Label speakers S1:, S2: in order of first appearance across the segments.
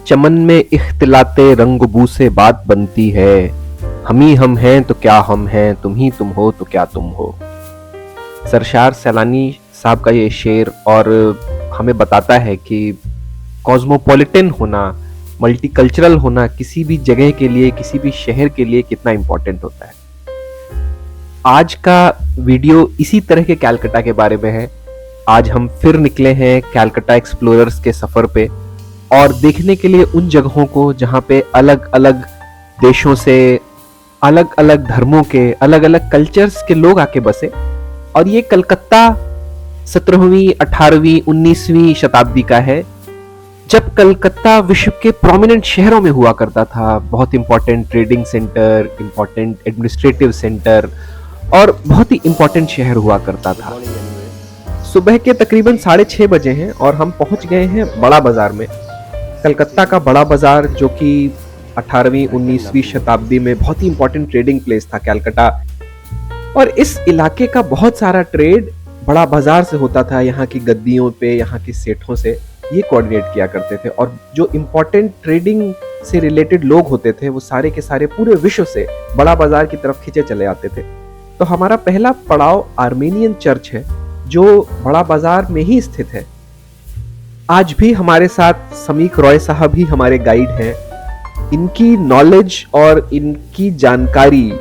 S1: चमन में इख्तिलाते रंग-बू से बात बनती है। हम ही हम हैं तो क्या हम हैं, तुम ही तुम हो तो क्या तुम हो। सरशार सैलानी साहब का ये शेर और हमें बताता है कि कॉस्मोपॉलिटन होना, मल्टीकल्चरल होना किसी भी जगह के लिए, किसी भी शहर के लिए कितना इंपॉर्टेंट होता है। आज का वीडियो इसी तरह के कैलकाटा के बारे में है। आज हम फिर निकले हैं कैलकाटा एक्सप्लोरर्स के सफर पे और देखने के लिए उन जगहों को जहां पे अलग अलग देशों से, अलग अलग धर्मों के, अलग अलग कल्चर्स के लोग आके बसे। और ये कलकत्ता 17वीं, 18वीं, 19वीं शताब्दी का है, जब कलकत्ता विश्व के प्रोमिनेंट शहरों में हुआ करता था। बहुत important trading centre, important administrative centre और बहुत ही इंपॉर्टेंट शहर हुआ करता था। सुबह के तकरीबन 6:30 बजे हैं और हम पहुंच गए हैं बड़ा बाजार में। कलकत्ता का बड़ा बाजार जो कि 18वीं 19वीं शताब्दी में बहुत ही इंपॉर्टेंट ट्रेडिंग प्लेस था कैलकाटा, और इस इलाके का बहुत सारा ट्रेड बड़ा बाजार से होता था। यहाँ की गद्दियों पे, यहाँ के सेठों से ये कोऑर्डिनेट किया करते थे और जो इंपॉर्टेंट ट्रेडिंग से रिलेटेड लोग होते थे वो सारे के सारे पूरे विश्व से बड़ा बाजार की तरफ खींचे चले आते थे। तो हमारा पहला पड़ाव आर्मेनियन चर्च है जो बड़ा बाजार में ही स्थित है। आज भी हमारे साथ समीक रॉय साहब ही हमारे गाइड हैं। इनकी नॉलेज और इनकी जानकारी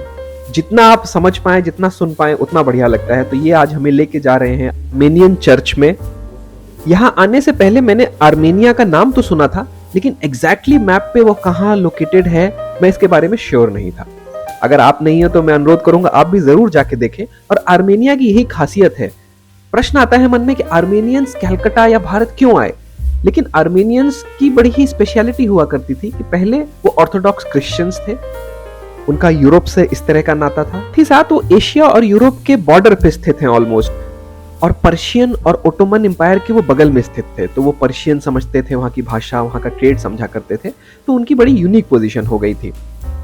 S1: जितना आप समझ पाए, जितना सुन पाए, उतना बढ़िया लगता है। तो ये आज हमें लेके जा रहे हैं आर्मेनियन चर्च में। यहाँ आने से पहले मैंने आर्मेनिया का नाम तो सुना था, लेकिन एग्जैक्टली मैप पे वो कहाँ लोकेटेड है मैं इसके बारे में श्योर नहीं था। अगर आप नहीं हो तो मैं अनुरोध करूंगा आप भी जरूर जाके देखें। और आर्मेनिया की यही खासियत है। प्रश्न आता है मन में कि आर्मेनियंस कैलकाटा या भारत क्यों आए, लेकिन आर्मेनियंस की बड़ी ही स्पेशलिटी हुआ करती थी कि पहले वो ऑर्थोडॉक्स क्रिश्चियंस थे, उनका यूरोप से इस तरह का नाता था। साथ वो एशिया और यूरोप के बॉर्डर पे स्थित हैं ऑलमोस्ट, और पर्शियन और ओटोमन एम्पायर के वो बगल में स्थित थे। तो वो पर्शियन समझते थे, वहां की भाषा, वहां का ट्रेड समझा करते थे। तो उनकी बड़ी यूनिक पोजीशन हो गई थी।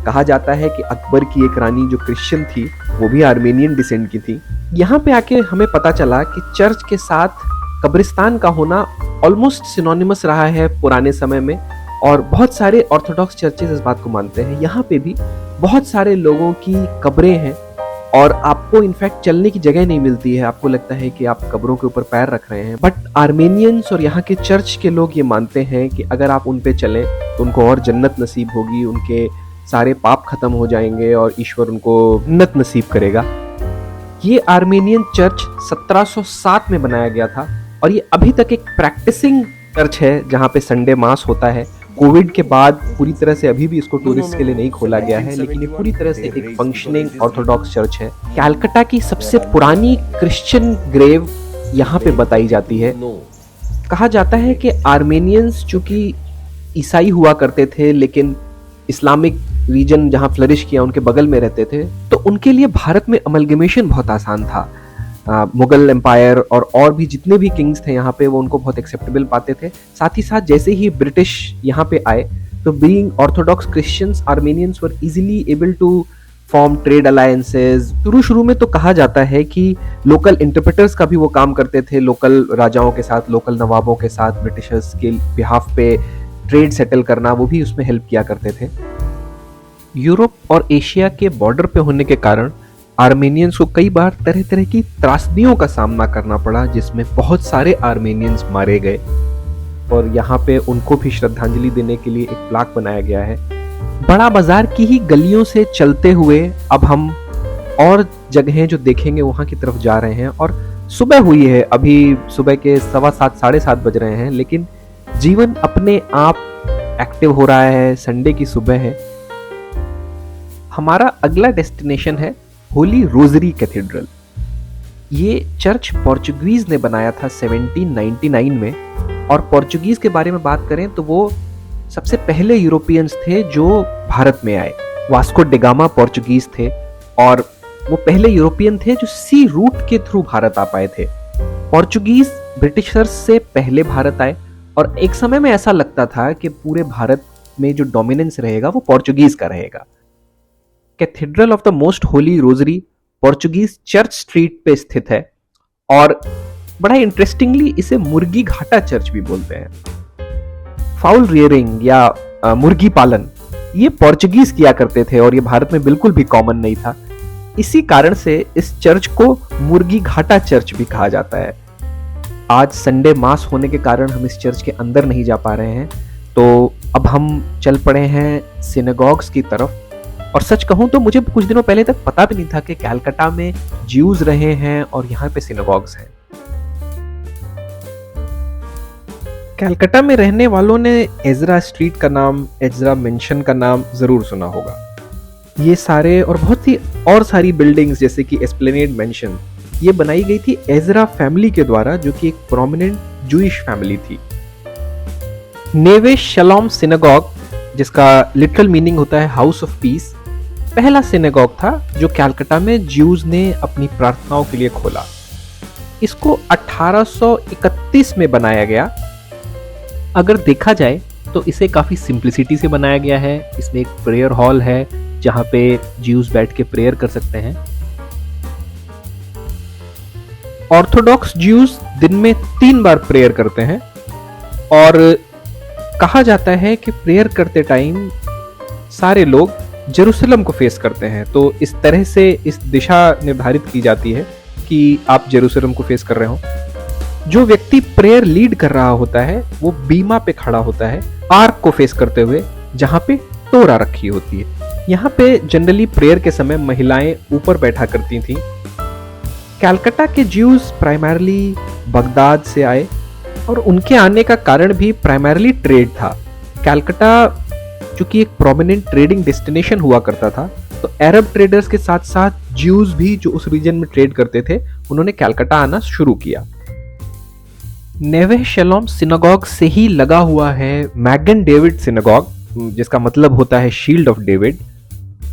S1: कहा जाता है कि अकबर की एक रानी जो क्रिश्चियन थी वो भी आर्मेनियन डिसेंट की थी। यहाँ पे आके हमें पता चला कि चर्च के साथ कब्रिस्तान का होना ऑलमोस्ट सिनोनिमस रहा है पुराने समय में, और बहुत सारे ऑर्थोडॉक्स चर्चेस इस बात को मानते हैं। यहाँ पे भी बहुत सारे लोगों की कब्रें हैं और आपको इनफैक्ट चलने की जगह नहीं मिलती है। आपको लगता है कि आप कब्रों के ऊपर पैर रख रहे हैं, बट आर्मेनियंस और यहाँ के चर्च के लोग ये मानते हैं कि अगर आप उन पे चलें तो उनको और जन्नत नसीब होगी, उनके सारे पाप खत्म हो जाएंगे और ईश्वर उनको जन्नत नसीब करेगा। ये आर्मेनियन चर्च 1707 में बनाया गया था और ये अभी तक एक प्रैक्टिसिंग चर्च है जहाँ पे संडे मास होता है। कोविड के बाद पूरी तरह से अभी भी इसको टूरिस्ट के लिए नहीं खोला गया है, लेकिन ये पूरी तरह से एक फंक्शनिंग ऑर्थोडॉक्स चर्च है। कैलकाटा की सबसे पुरानी क्रिश्चियन ग्रेव यहाँ पे बताई जाती है। कहा जाता है कि आर्मेनियंस चूंकि ईसाई हुआ करते थे, लेकिन इस्लामिक रीजन जहां फ्लरिश किया उनके बगल में रहते थे, तो उनके लिए भारत में अमलगमेशन बहुत आसान था। मुगल एम्पायर और भी जितने भी किंग्स थे यहाँ पे वो उनको बहुत एक्सेप्टेबल पाते थे। साथ ही साथ जैसे ही ब्रिटिश यहाँ पे आए तो being orthodox Christians, Armenians were easily able to form trade alliances. शुरू में तो कहा जाता है कि लोकल इंटरप्रेटर्स का भी वो काम करते थे, लोकल राजाओं के साथ, लोकल नवाबों के साथ ब्रिटिशर्स के बिहाफ पे ट्रेड सेटल करना, वो भी उसमें हेल्प किया करते थे। यूरोप और एशिया के बॉर्डर पे होने के कारण आर्मेनियंस को कई बार तरह तरह की त्रासदियों का सामना करना पड़ा, जिसमें बहुत सारे आर्मेनियंस मारे गए। और यहाँ पे उनको भी श्रद्धांजलि देने के लिए एक प्लाक बनाया गया है। बड़ा बाजार की ही गलियों से चलते हुए अब हम और जगहें जो देखेंगे वहां की तरफ जा रहे हैं। और सुबह हुई है, अभी सुबह के 7:15 7:30 बज रहे हैं, लेकिन जीवन अपने आप एक्टिव हो रहा है। संडे की सुबह है। हमारा अगला डेस्टिनेशन है होली रोजरी कैथेड्रल। ये चर्च पोर्चुगीज ने बनाया था 1799 में, और पोर्चुगीज के बारे में बात करें तो वो सबसे पहले यूरोपियंस थे जो भारत में आए। वास्को डी गामा पोर्चुगीज थे और वो पहले यूरोपियन थे जो सी रूट के थ्रू भारत आ पाए थे। पोर्चुगीज ब्रिटिशर्स से पहले भारत आए और एक समय में ऐसा लगता था कि पूरे भारत में जो डोमिनेंस रहेगा वो पोर्चुगीज का रहेगा। Cathedral of the most Holi rosary Portuguese church street पे स्थित है और बड़ा इंटरेस्टिंगली इसे मुर्गी घाटा चर्च भी बोलते हैं। फाउल रियरिंग या मुर्गी पालन ये पोर्चुगीज किया करते थे और ये भारत में बिल्कुल भी कॉमन नहीं था। इसी कारण से इस चर्च को मुर्गी घाटा चर्च भी कहा जाता है। आज संडे मास होने के कारण हम इस चर्च के अंदर नहीं जा पा रहे हैं, तो अब हम चल पड़े हैं सिनेगॉग्स की तरफ। और सच कहूं तो मुझे कुछ दिनों पहले तक पता भी नहीं था कि कलकत्ता में ज्यूज रहे हैं और यहाँ पे सिनेगॉग्स हैं। कलकत्ता में रहने वालों ने एजरा स्ट्रीट का नाम, एजरा मेंशन का नाम जरूर सुना होगा। ये सारे और बहुत सी और सारी बिल्डिंग्स जैसे कि एस्प्लेनेड मेंशन ये बनाई गई थी एजरा फैमिली के द्वारा, जो कि एक प्रोमिनेंट जूइश फैमिली थी। नेवे शलोम सिनेगॉग, जिसका लिटरल मीनिंग होता है हाउस ऑफ पीस, पहला सिनेगॉग था जो कलकत्ता में ज्यूज ने अपनी प्रार्थनाओं के लिए खोला। इसको 1831 में बनाया गया। अगर देखा जाए तो इसे काफी सिंप्लिसिटी से बनाया गया है। इसमें एक प्रेयर हॉल है जहां पे ज्यूज बैठ के प्रेयर कर सकते हैं। ऑर्थोडॉक्स ज्यूज दिन में 3 बार प्रेयर करते हैं और कहा जाता है कि प्रेयर करते टाइम सारे लोग जेरूसलम को फेस करते हैं। तो इस तरह से इस दिशा निर्धारित की जाती है कि आप जेरूसलम को फेस कर रहे हो। जो व्यक्ति प्रेयर लीड कर रहा होता है वो बीमा पे खड़ा होता है आर्क को फेस करते हुए, जहां पे टोरा रखी होती है। यहाँ पे जनरली प्रेयर के समय महिलाएं ऊपर बैठा करती थीं। कलकत्ता के ज्यूज प्राइमरली बगदाद से आए और उनके आने का कारण भी प्राइमरली ट्रेड था। कलकत्ता चूंकि एक प्रोमिनेंट ट्रेडिंग डेस्टिनेशन हुआ करता था, तो अरब ट्रेडर्स के साथ साथ ज्यूज भी जो उस रीजन में ट्रेड करते थे, उन्होंने कलकत्ता आना शुरू किया। नेवे शलोम सिनेगॉग से ही लगा हुआ है मैगन डेविड सिनेगॉग, जिसका मतलब होता है शील्ड ऑफ डेविड,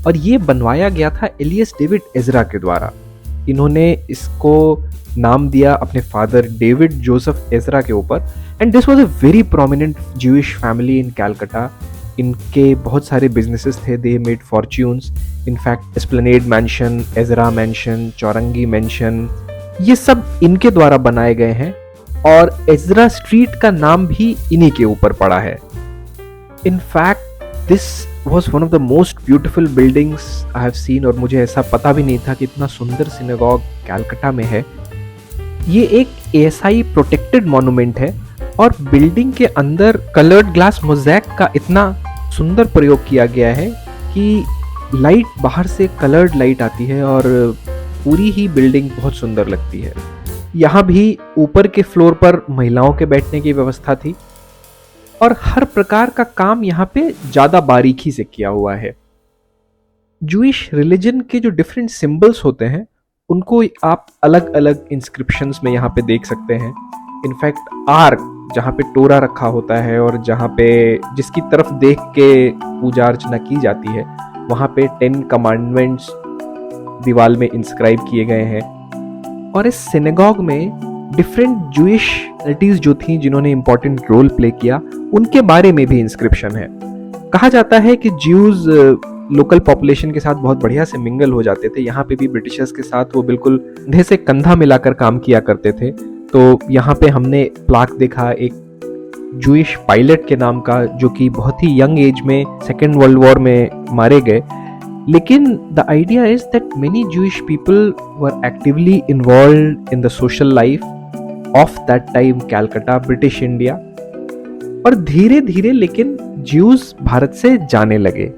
S1: और ये बनवाया गया था एलियस डेविड एजरा के द्वारा। इन्होंने इसको नाम दिया अपने फादर डेविड जोसेफ एजरा के ऊपर। And this was a very prominent Jewish family in Calcutta. इनके बहुत सारे बिजनेसेस थे, they made fortunes. In fact Esplanade mansion, Ezra mansion, Chowringhee mansion, ये सब इनके द्वारा बनाए गए हैं और एजरा स्ट्रीट का नाम भी इन्हीं के ऊपर पड़ा है। In fact this was one of the most beautiful buildings I have seen, और मुझे ऐसा पता भी नहीं था कि इतना सुंदर सिनेगॉग कलकत्ता में है। ये एक ASI प्रोटेक्टेड मॉन्यूमेंट है और बिल्डिंग के अंदर कलर्ड ग्लास मोज़ैक का इतना सुंदर प्रयोग किया गया है कि लाइट बाहर से कलर्ड लाइट आती है और पूरी ही बिल्डिंग बहुत सुंदर लगती है। यहाँ भी ऊपर के फ्लोर पर महिलाओं के बैठने की व्यवस्था थी और हर प्रकार का काम यहाँ पे ज्यादा बारीकी से किया हुआ है। जूइश रिलीजन के जो डिफरेंट सिंबल्स होते हैं उनको आप अलग अलग इंस्क्रिप्शंस में यहाँ पे देख सकते हैं। इनफैक्ट आर्क, जहाँ पे टोरा रखा होता है और जहाँ पे जिसकी तरफ देख के पूजा अर्चना की जाती है, वहाँ पे 10 कमांडमेंट्स दीवार में इंस्क्राइब किए गए हैं। और इस सिनेगॉग में डिफरेंट जूइश एलिटीज जो थी जिन्होंने इंपॉर्टेंट रोल प्ले किया, उनके बारे में भी इंस्क्रिप्शन है। कहा जाता है कि ज्यूज लोकल पॉपुलेशन के साथ बहुत बढ़िया से मिंगल हो जाते थे। यहाँ पे भी ब्रिटिशर्स के साथ वो बिल्कुल कंधे से कंधा मिलाकर काम किया करते थे। तो यहाँ पे हमने प्लाक देखा एक जूइश पायलट के नाम का, जो कि बहुत ही यंग एज में सेकेंड वर्ल्ड वॉर में मारे गए। लेकिन the idea is that many Jewish people were actively involved in the social life of that time Calcutta, British India. और धीरे धीरे लेकिन ज्यूज भारत से जाने लगे।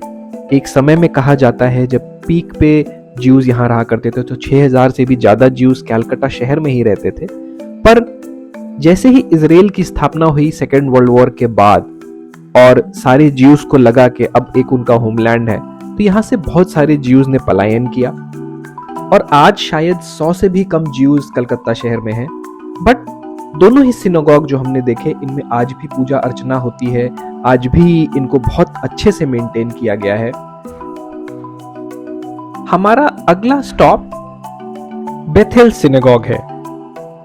S1: एक समय में कहा जाता है जब पीक पे ज्यूज यहाँ रहा करते थे तो 6000 से भी ज्यादा ज्यूज कलकत्ता शहर में ही रहते थे। पर जैसे ही इजराइल की स्थापना हुई सेकेंड वर्ल्ड वॉर के बाद और सारे ज्यूज को लगा कि अब एक उनका होमलैंड है, तो यहाँ से बहुत सारे ज्यूज ने पलायन किया और आज शायद 100 से भी कम ज्यूज कलकत्ता शहर में हैं। बट दोनों ही सिनेगॉग जो हमने देखे, इनमें आज भी पूजा अर्चना होती है, आज भी इनको बहुत अच्छे से मेंटेन किया गया है। हमारा अगला स्टॉप बेथेल सिनेगॉग है।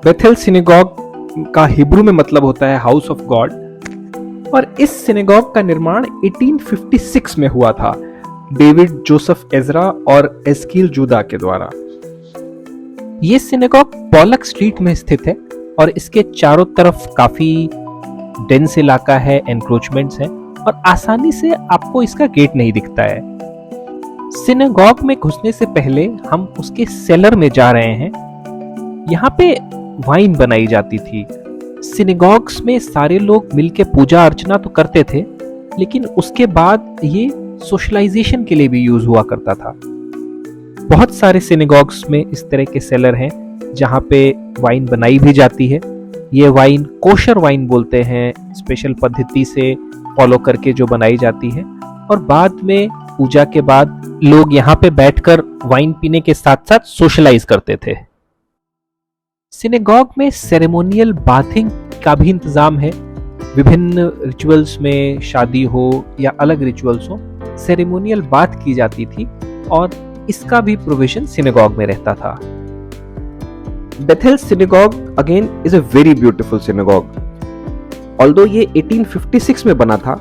S1: बेथेल सिनेगॉग का हिब्रू में मतलब होता है हाउस ऑफ गॉड, और इस सिनेगॉग का निर्माण 1856 में हुआ था डेविड जोसेफ एजरा और एस्कील जूदा के द्वारा। ये सिनेगॉग पॉलक स्ट्रीट में स्थित है और इसके चारों तरफ काफी
S2: डेंस इलाका है, एनक्रोचमेंट्स हैं और आसानी से आपको इसका गेट नहीं दिखता है। सिनेगॉग में घुसने से पहले हम उसके सेलर में जा रहे हैं। यहाँ पे वाइन बनाई जाती थी। सिनेगॉग्स में सारे लोग मिलके पूजा अर्चना तो करते थे, लेकिन उसके बाद ये सोशलाइजेशन के लिए भी यूज हुआ करता था। बहुत सारे सिनेगॉग्स में इस तरह के सेलर हैं जहाँ पे वाइन बनाई भी जाती है। ये वाइन कोशर वाइन बोलते हैं, स्पेशल पद्धति से फॉलो करके जो बनाई जाती है। और बाद में पूजा के बाद लोग यहाँ पे बैठकर वाइन पीने के साथ साथ सोशलाइज करते थे। सिनेगॉग में सेरेमोनियल बाथिंग का भी इंतजाम है। विभिन्न रिचुअल्स में, शादी हो या अलग रिचुअल्स हो, सेरेमोनियल बात की जाती थी और इसका भी प्रोविजन सिनेगॉग में रहता था।
S1: Bethel synagogue again is a very beautiful synagogue. Although ये 1856 में बना था,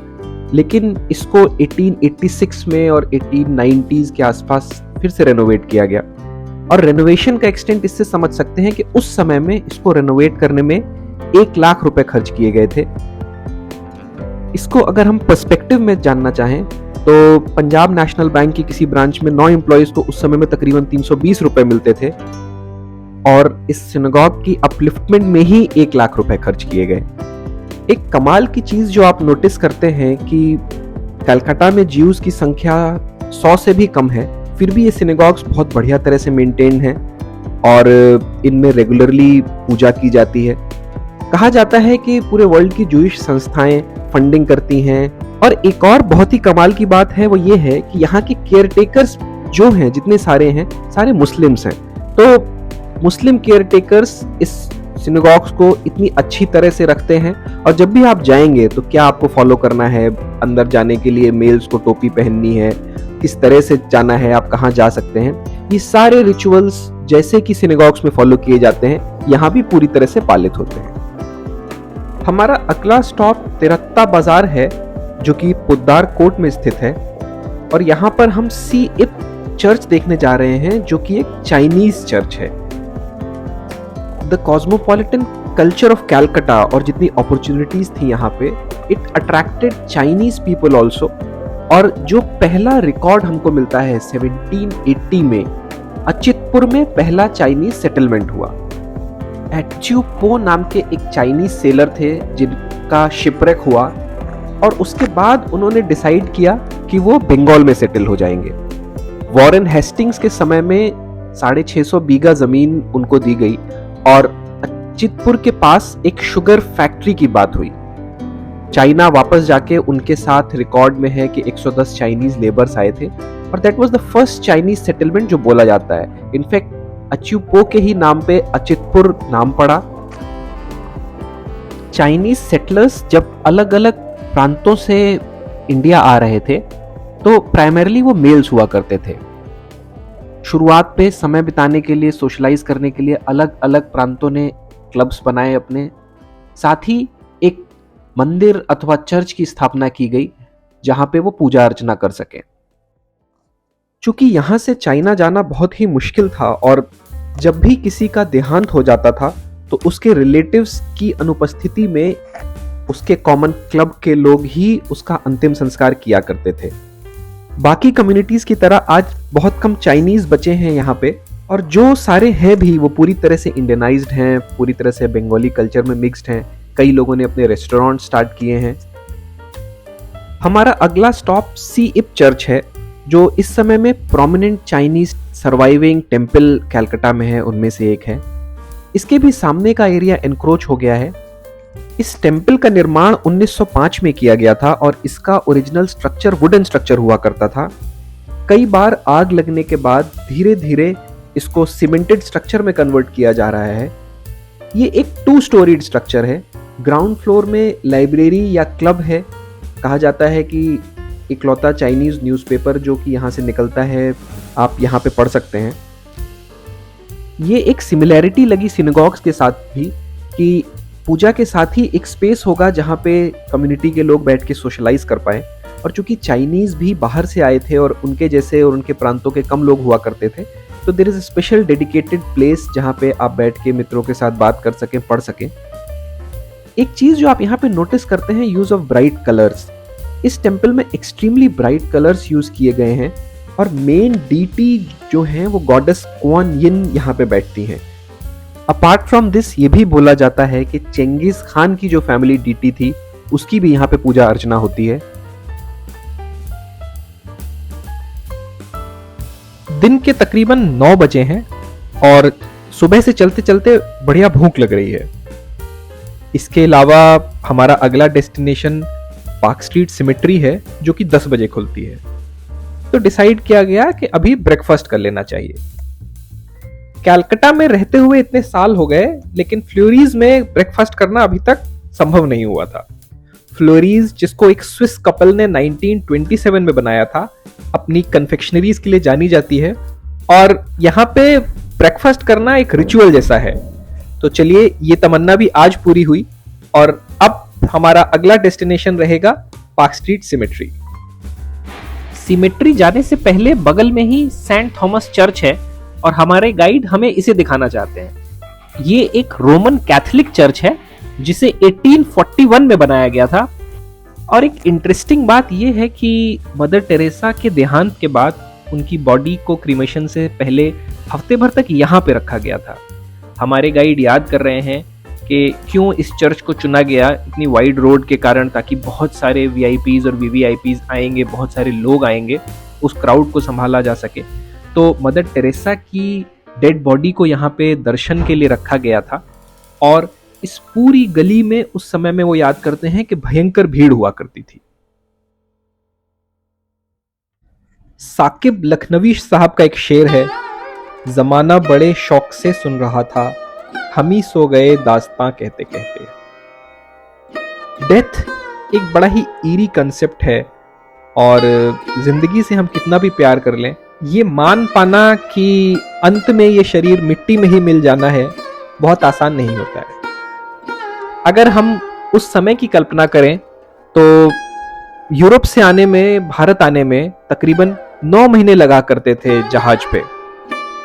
S1: लेकिन इसको 1886 में और 1890s के आसपास फिर से रेनोवेट किया गया। और रेनोवेशन का एक्सटेंट इससे समझ सकते हैं कि उस समय में इसको रेनोवेट करने में 1 लाख रुपए खर्च किए गए थे। इसको अगर हम पर्सपेक्टिव में जानना चाहें तो पंजाब नेशनल बैंक की किसी ब्रांच में 9 एम्प्लॉइज को उस समय में तकरीबन 320 रुपए मिलते थे और इस सिनेगॉग की अपलिफ्टमेंट में ही 1 लाख रुपए खर्च किए गए। एक कमाल की चीज जो आप नोटिस करते हैं कि कलकत्ता में ज्यूज की संख्या 100 से भी कम है, फिर भी ये सिनेगॉग्स बहुत बढ़िया तरह से मेंटेन हैं और इनमें रेगुलरली पूजा की जाती है। कहा जाता है कि पूरे वर्ल्ड की जूइश संस्थाएं फंडिंग करती हैं। और एक और बहुत ही कमाल की बात है वो ये है कि यहाँ के केयरटेकर्स जो हैं, जितने सारे हैं, सारे मुस्लिम्स हैं। तो मुस्लिम केयरटेकर्स इस सिनेगॉग्स को इतनी अच्छी तरह से रखते हैं। और जब भी आप जाएंगे तो क्या आपको फॉलो करना है, अंदर जाने के लिए मेल्स को टोपी पहननी है, किस तरह से जाना है, आप कहाँ जा सकते हैं, ये सारे रिचुअल्स जैसे कि सिनेगॉग्स में फॉलो किए जाते हैं, यहाँ भी पूरी तरह से पालित होते हैं। हमारा अगला स्टॉप तिरत्ता बाजार है, जो कि पुद्दार कोट में स्थित है। और यहाँ पर हम सी इप चर्च देखने जा रहे हैं, जो कि एक चाइनीज चर्च है। The cosmopolitan culture of Calcutta और जितनी अपॉर्चुनिटीज थी यहाँ पे, it attracted Chinese people also. और जो पहला रिकॉर्ड हमको मिलता है 1780 में, अचितपुर में पहला चाइनीज सेटलमेंट हुआ। एच्यू पो नाम के एक चाइनीज सेलर थे जिनका शिपरेक हुआ और उसके बाद उन्होंने डिसाइड किया कि वो बंगाल में सेटल हो जाएंगे। वॉरेन हेस्टिंग्स के समय में 650 बीघा जमीन उनको दी गई और अचितपुर के पास एक शुगर फैक्ट्री की बात हुई। चाइना वापस जाके उनके साथ रिकॉर्ड में है कि 110 चाइनीज लेबर्स आए थे और that was the first Chinese settlement जो बोला जाता है। इनफैक्ट अच्युपो के ही नाम पे अचितपुर नाम पड़ा। चाइनीज सेटलर्स जब अलग अलग प्रांतों से इंडिया आ रहे थे तो प्राइमरली वो मेल्स हुआ करते थे। शुरुआत पे समय बिताने के लिए, सोशलाइज करने के लिए अलग अलग प्रांतों ने क्लब्स बनाए अपने, साथ ही एक मंदिर अथवा चर्च की स्थापना की गई जहां पे वो पूजा अर्चना कर सके। चूंकि यहां से चाइना जाना बहुत ही मुश्किल था और जब भी किसी का देहांत हो जाता था तो उसके रिलेटिव्स की अनुपस्थिति में उसके कॉमन क्लब के लोग ही उसका अंतिम संस्कार किया करते थे। बाकी कम्युनिटीज की तरह आज बहुत कम चाइनीज बचे हैं यहाँ पे, और जो सारे हैं भी वो पूरी तरह से इंडियनाइज्ड हैं, पूरी तरह से बंगाली कल्चर में मिक्स्ड हैं। कई लोगों ने अपने रेस्टोरेंट स्टार्ट किए हैं। हमारा अगला स्टॉप सी इप चर्च है, जो इस समय में prominent Chinese surviving temple Calcutta में है, उनमें से एक है। इसके भी सामने का एरिया एनक्रोच हो गया है। इस टेम्पल का निर्माण 1905 में किया गया था और इसका ओरिजिनल स्ट्रक्चर वुडन स्ट्रक्चर हुआ करता था। कई बार आग लगने के बाद धीरे धीरे इसको सीमेंटेड स्ट्रक्चर में कन्वर्ट किया जा रहा है। ये एक 2 स्टोरीड स्ट्रक्चर है। ग्राउंड फ्लोर में लाइब्रेरी या क्लब है। कहा जाता है कि इकलौता चाइनीज न्यूज़पेपर जो कि यहाँ से निकलता है, आप यहाँ पे पढ़ सकते हैं। ये एक सिमिलैरिटी लगी सिनेगॉग्स के साथ भी कि पूजा के साथ ही एक स्पेस होगा जहाँ पे कम्युनिटी के लोग बैठ के सोशलाइज कर पाए। और चूंकि चाइनीज भी बाहर से आए थे और उनके जैसे और उनके प्रांतों के कम लोग हुआ करते थे, तो there is a special dedicated place जहाँ पे आप बैठ के मित्रों के साथ बात कर सकें, पढ़ सकें।
S2: एक चीज जो आप यहाँ पे नोटिस करते हैं, यूज ऑफ ब्राइट कलर्स। इस टेम्पल में एक्सट्रीमली ब्राइट कलर्स यूज किए गए हैं और मेन डीटी जो है वो गॉडेस कुआन यिन यहाँ पे बैठती हैं। अपार्ट फ्रॉम दिस ये भी बोला जाता है कि चेंगिस खान की जो फैमिली डीटी थी उसकी भी यहाँ पे पूजा अर्चना होती है। दिन के तकरीबन 9 बजे हैं और सुबह से चलते चलते बढ़िया भूख लग रही है। इसके अलावा हमारा अगला डेस्टिनेशन पार्क स्ट्रीट सिमेट्री है जो कि 10 बजे खुलती है। तो डिसाइड किया गया कि अभी ब्रेकफास्ट कर लेना चाहिए। कलकत्ता में रहते हुए इतने साल हो गए लेकिन फ्लोरीज में ब्रेकफास्ट करना अभी तक संभव नहीं हुआ था। फ्लोरीज, जिसको एक स्विस कपल ने 1927 में बनाया था, अपनी कन्फेक्शनरीज के लिए जानी जाती है और यहाँ पे ब्रेकफास्ट करना एक रिचुअल जैसा है। तो चलिए, ये तमन्ना भी आज पूरी हुई और अब हमारा अगला डेस्टिनेशन रहेगा पार्क स्ट्रीट सिमेट्री। सिमेट्री जाने से पहले बगल में ही सेंट थॉमस चर्च है और हमारे गाइड हमें इसे दिखाना चाहते हैं। ये एक रोमन कैथोलिक चर्च है जिसे 1841 में बनाया गया था। और एक इंटरेस्टिंग बात यह है कि मदर टेरेसा के देहांत के बाद उनकी बॉडी को क्रीमेशन से पहले हफ्ते भर तक यहाँ पे रखा गया था। हमारे गाइड याद कर रहे हैं कि क्यों इस चर्च को चुना गया इतनी वाइड रोड के कारण, ताकि बहुत सारे वीआईपीज और वीवीआईपीज आएंगे, बहुत सारे लोग आएंगे, उस क्राउड को संभाला जा सके। तो मदर टेरेसा की डेड बॉडी को यहाँ पे दर्शन के लिए रखा गया था और इस पूरी गली में उस समय में वो याद करते हैं कि भयंकर भीड़ हुआ करती थी। साकिब लखनवी साहब का एक शेर है, जमाना बड़े शौक से सुन रहा था, हम ही सो गए दास्तां कहते कहते। डेथ एक बड़ा ही ईरी कंसेप्ट है और जिंदगी से हम कितना भी प्यार कर लें, ये मान पाना कि अंत में ये शरीर मिट्टी में ही मिल जाना है बहुत आसान नहीं होता है। अगर हम उस समय की कल्पना करें तो यूरोप से आने में, भारत आने में तकरीबन 9 महीने लगा करते थे जहाज पे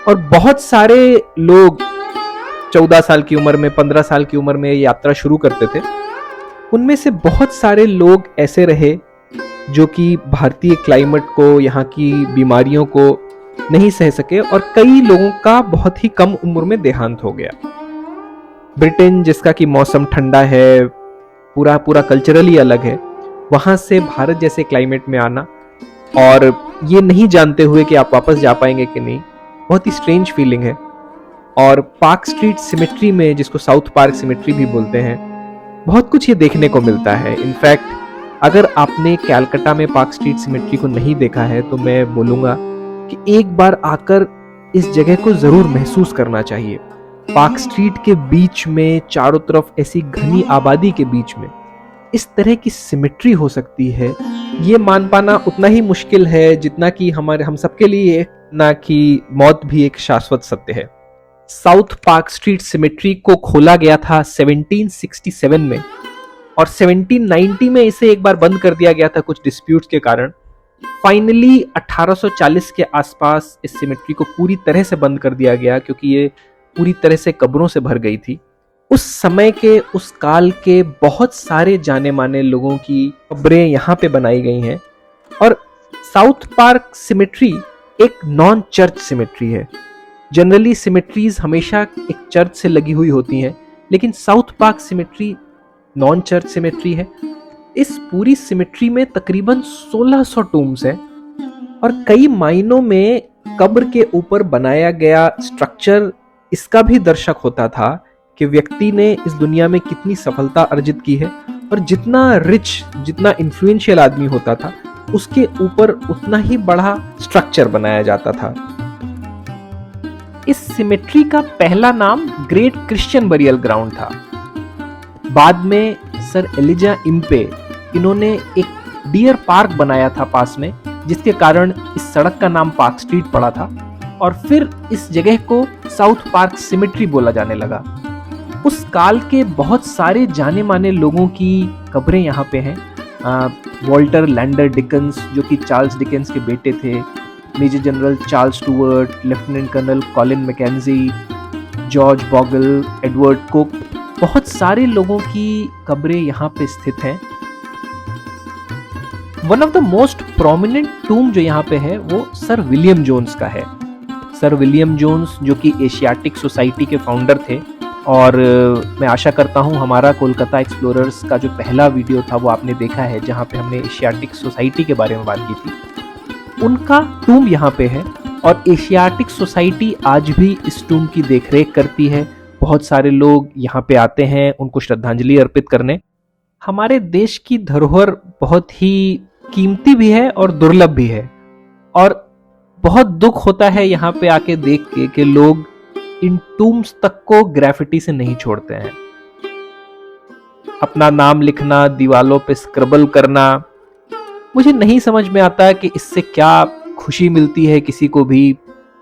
S2: और बहुत सारे लोग 14 साल की उम्र में, 15 साल की उम्र में यात्रा शुरू करते थे। उनमें से बहुत सारे लोग ऐसे रहे जो कि भारतीय क्लाइमेट को, यहाँ की बीमारियों को नहीं सह सके और कई लोगों का बहुत ही कम उम्र में देहांत हो गया। ब्रिटेन, जिसका कि मौसम ठंडा है, पूरा कल्चरली अलग है, वहां से भारत जैसे क्लाइमेट में आना और ये नहीं जानते हुए कि आप वापस जा पाएंगे कि नहीं, बहुत ही स्ट्रेंज फीलिंग है। और पार्क स्ट्रीट सिमेट्री में, जिसको साउथ पार्क सिमेट्री भी बोलते हैं, बहुत कुछ ये देखने को मिलता है। इनफैक्ट अगर आपने कलकत्ता में पार्क स्ट्रीट सिमेट्री को नहीं देखा है तो मैं बोलूँगा कि एक बार आकर इस जगह को ज़रूर महसूस करना चाहिए। पार्क स्ट्रीट के बीच में, चारों तरफ ऐसी घनी आबादी के बीच में इस तरह की सिमेट्री हो सकती है, ये मान पाना उतना ही मुश्किल है जितना कि हम सबके लिए ना कि मौत भी एक शाश्वत सत्य है। साउथ पार्क स्ट्रीट सिमेट्री को खोला गया था 1767 में और 1790 में इसे एक बार बंद कर दिया गया था कुछ डिस्प्यूट्स के कारण। फाइनली 1840 के आसपास इस सिमेट्री को पूरी तरह से बंद कर दिया गया क्योंकि ये पूरी तरह से कब्रों से भर गई थी। उस समय के, उस काल के बहुत सारे जाने माने लोगों की कब्रें यहाँ पे बनाई गई हैं। और साउथ पार्क सिमेट्री एक नॉन चर्च सिमेट्री है। जनरली सिमेट्रीज हमेशा एक चर्च से लगी हुई होती हैं, लेकिन south park symmetry non church symmetry है। इस पूरी सिमेट्री में तकरीबन 1600 टूम्स हैं और कई मायनों में कब्र के ऊपर बनाया गया स्ट्रक्चर इसका भी दर्शक होता था कि व्यक्ति ने इस दुनिया में कितनी सफलता अर्जित की है और जितना रिच, जितना इन्फ्लुएंशियल आदमी होता था उसके ऊपर उतना ही बड़ा स्ट्रक्चर बनाया जाता था। इस सिमेट्री का पहला नाम ग्रेट क्रिश्चियन बरियल ग्राउंड था। बाद में सर एलिजा इम्पे, इन्होंने एक डियर पार्क बनाया था पास में, जिसके कारण इस सड़क का नाम पार्क स्ट्रीट पड़ा था और फिर इस जगह को साउथ पार्क सिमेट्री बोला जाने लगा। उस काल के बहुत सारे जाने माने लोगों की कब्रें यहाँ पे हैं। वॉल्टर लैंडर डिकन्स, जो कि चार्ल्स डिकेंस के बेटे थे, major general Charles Stuart, lieutenant colonel Colin Mackenzie, George Bogle, Edward Cook, बहुत सारे लोगों की कब्रें यहाँ पे स्थित हैं। One of the most prominent tomb जो यहाँ पे है वो सर विलियम जोन्स का है। सर विलियम जोन्स जो कि एशियाटिक सोसाइटी के फाउंडर थे, और मैं आशा करता हूँ हमारा कोलकाता एक्सप्लोरर्स का जो पहला वीडियो था वो आपने देखा है, जहाँ पे हमने एशियाटिक सोसाइटी के बारे में बात की थी। उनका टूम यहाँ पे है और एशियाटिक सोसाइटी आज भी इस टूम की देखरेख करती है। बहुत सारे लोग यहाँ पे आते हैं उनको श्रद्धांजलि अर्पित करने। हमारे देश की धरोहर बहुत ही कीमती भी है और दुर्लभ भी है, और बहुत दुख होता है यहाँ पे आके देख के कि लोग इन टूम्स तक को ग्राफिटी से नहीं छोड़ते हैं। अपना नाम लिखना, दीवालों पे स्क्रबल करना, मुझे नहीं समझ में आता कि इससे क्या खुशी मिलती है, किसी को भी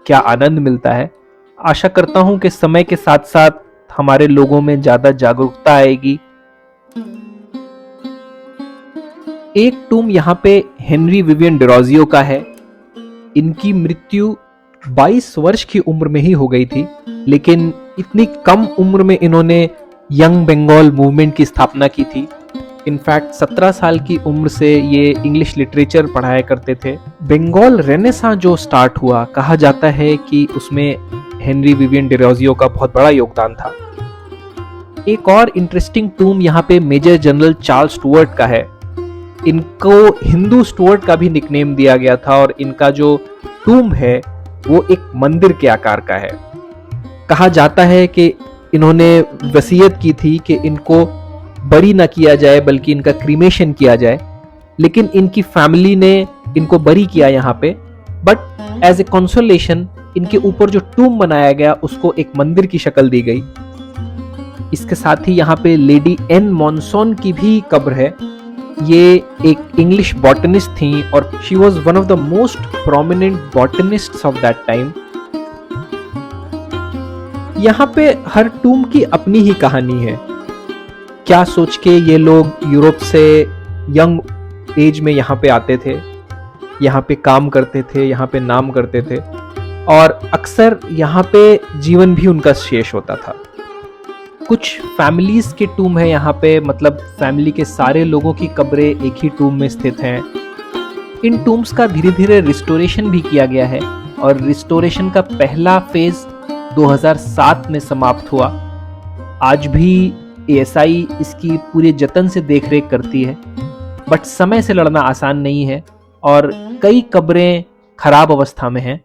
S2: क्या आनंद मिलता है। आशा करता हूं कि समय के साथ साथ हमारे लोगों में ज्यादा जागरूकता आएगी। एक टूम यहाँ पे हेनरी विवियन डेरोजियो का है। इनकी मृत्यु 22 वर्ष की उम्र में ही हो गई थी, लेकिन इतनी कम उम्र में इन्होंने यंग बंगाल मूवमेंट की स्थापना की थी। इनफैक्ट 17 साल की उम्र से ये इंग्लिश लिटरेचर पढ़ाया करते थे। बंगाल रेनेसां जो स्टार्ट हुआ, कहा जाता है कि उसमें हेनरी विवियन डेरोजियो का बहुत बड़ा योगदान था। एक और इंटरेस्टिंग टूम यहाँ पे मेजर जनरल चार्ल्स स्टुअर्ट का है। इनको हिंदू स्टुअर्ट का भी निकनेम दिया गया था, और इनका जो टूम है वो एक मंदिर के आकार का है। कहा जाता है कि इन्होंने वसीयत की थी कि इनको बरी ना किया जाए बल्कि इनका क्रीमेशन किया जाए, लेकिन इनकी फैमिली ने इनको बरी किया यहाँ पे। बट एज ए कंसोलेशन इनके ऊपर जो टूम बनाया गया उसको एक मंदिर की शक्ल दी गई। इसके साथ ही यहाँ पे लेडी एन मॉनसोन की भी कब्र है। ये एक इंग्लिश बॉटनिस्ट थी और she was one of the most prominent botanists of that time. यहाँ पे हर टूम की अपनी ही कहानी है। क्या सोच के ये लोग यूरोप से यंग एज में यहाँ पे आते थे, यहाँ पे काम करते थे, यहाँ पे नाम करते थे, और अक्सर यहाँ पे जीवन भी उनका शेष होता था। कुछ फैमिलीज के टूम है यहाँ पे, मतलब फैमिली के सारे लोगों की कब्रें एक ही टूम में स्थित हैं। इन टूम्स का धीरे धीरे रिस्टोरेशन भी किया गया है, और रिस्टोरेशन का पहला फेज 2007 में समाप्त हुआ। आज भी एएसआई इसकी पूरे जतन से देखरेख करती है, बट समय से लड़ना आसान नहीं है और कई कब्रें खराब अवस्था में हैं।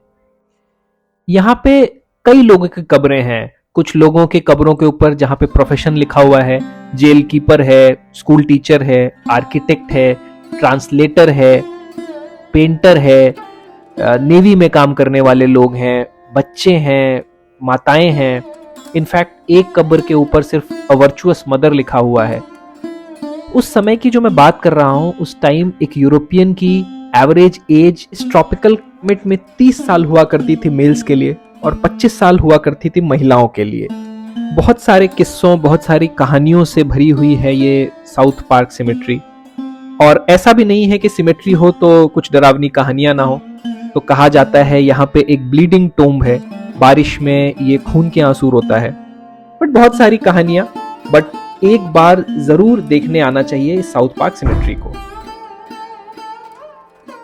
S2: यहाँ पे कई लोगों की कब्रें हैं। कुछ लोगों के कब्रों के ऊपर जहाँ पे प्रोफेशन लिखा हुआ है, जेल कीपर है, स्कूल टीचर है, आर्किटेक्ट है, ट्रांसलेटर है, पेंटर है, नेवी में काम करने वाले लोग हैं, बच्चे हैं, माताएं हैं। इनफैक्ट एक कब्र के ऊपर सिर्फ अ वर्चुअस मदर लिखा हुआ है। उस समय की जो मैं बात कर रहा हूँ, उस टाइम एक यूरोपियन की एवरेज एज ट्रॉपिकल क्लाइमेट में 30 साल हुआ करती थी मेल्स के लिए, और 25 साल हुआ करती थी महिलाओं के लिए। बहुत सारे किस्सों, बहुत सारी कहानियों से भरी हुई है ये साउथ पार्क सिमेट्री। और ऐसा भी नहीं है कि सिमेट्री हो तो कुछ डरावनी कहानियां ना हो। तो कहा जाता है यहाँ पे एक ब्लीडिंग टोम्ब है, बारिश में ये खून के आंसू रोता है। बट बहुत सारी कहानियां, बट एक बार जरूर देखने आना चाहिए इस साउथ पार्क सिमेट्री को।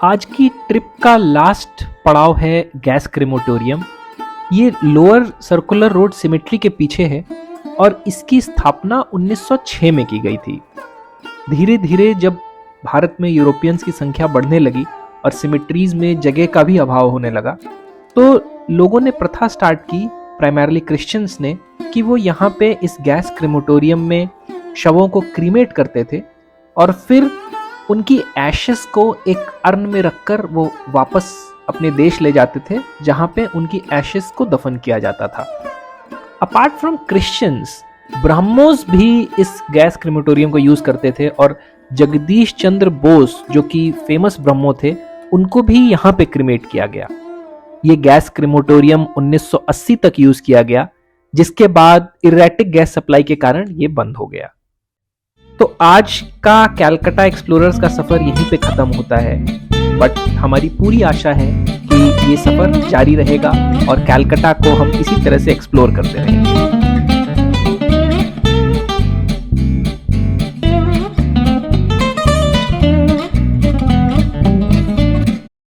S2: आज की ट्रिप का लास्ट पड़ाव है गैस क्रेमेटोरियम। ये लोअर सर्कुलर रोड सिमेट्री के पीछे है और इसकी स्थापना 1906 में की गई थी। धीरे धीरे जब भारत में यूरोपियंस की संख्या बढ़ने लगी और सिमेट्रीज में जगह का भी अभाव होने लगा, तो लोगों ने प्रथा स्टार्ट की, प्राइमरली क्रिश्चियंस ने, कि वो यहाँ पे इस गैस क्रेमेटोरियम में शवों को क्रीमेट करते थे और फिर उनकी एशेस को एक अर्न में रखकर वो वापस अपने देश ले जाते थे, जहाँ पे उनकी एशेस को दफन किया जाता था। अपार्ट फ्रॉम क्रिश्चियंस, ब्राह्मोस भी इस गैस क्रेमेटोरियम को यूज करते थे, और जगदीश चंद्र बोस जो कि फेमस ब्रह्मो थे, उनको भी यहाँ पे क्रीमेट किया गया। ये गैस क्रेमेटोरियम 1980 तक यूज किया गया, जिसके बाद इरेटिक गैस सप्लाई के कारण ये बंद हो गया। तो आज का कैलकाटा एक्सप्लोरर्स का सफर यहीं पे खत्म होता है, बट हमारी पूरी आशा है कि ये सफर जारी रहेगा और कैलकाटा को हम इसी तरह से एक्सप्लोर करते रहेंगे।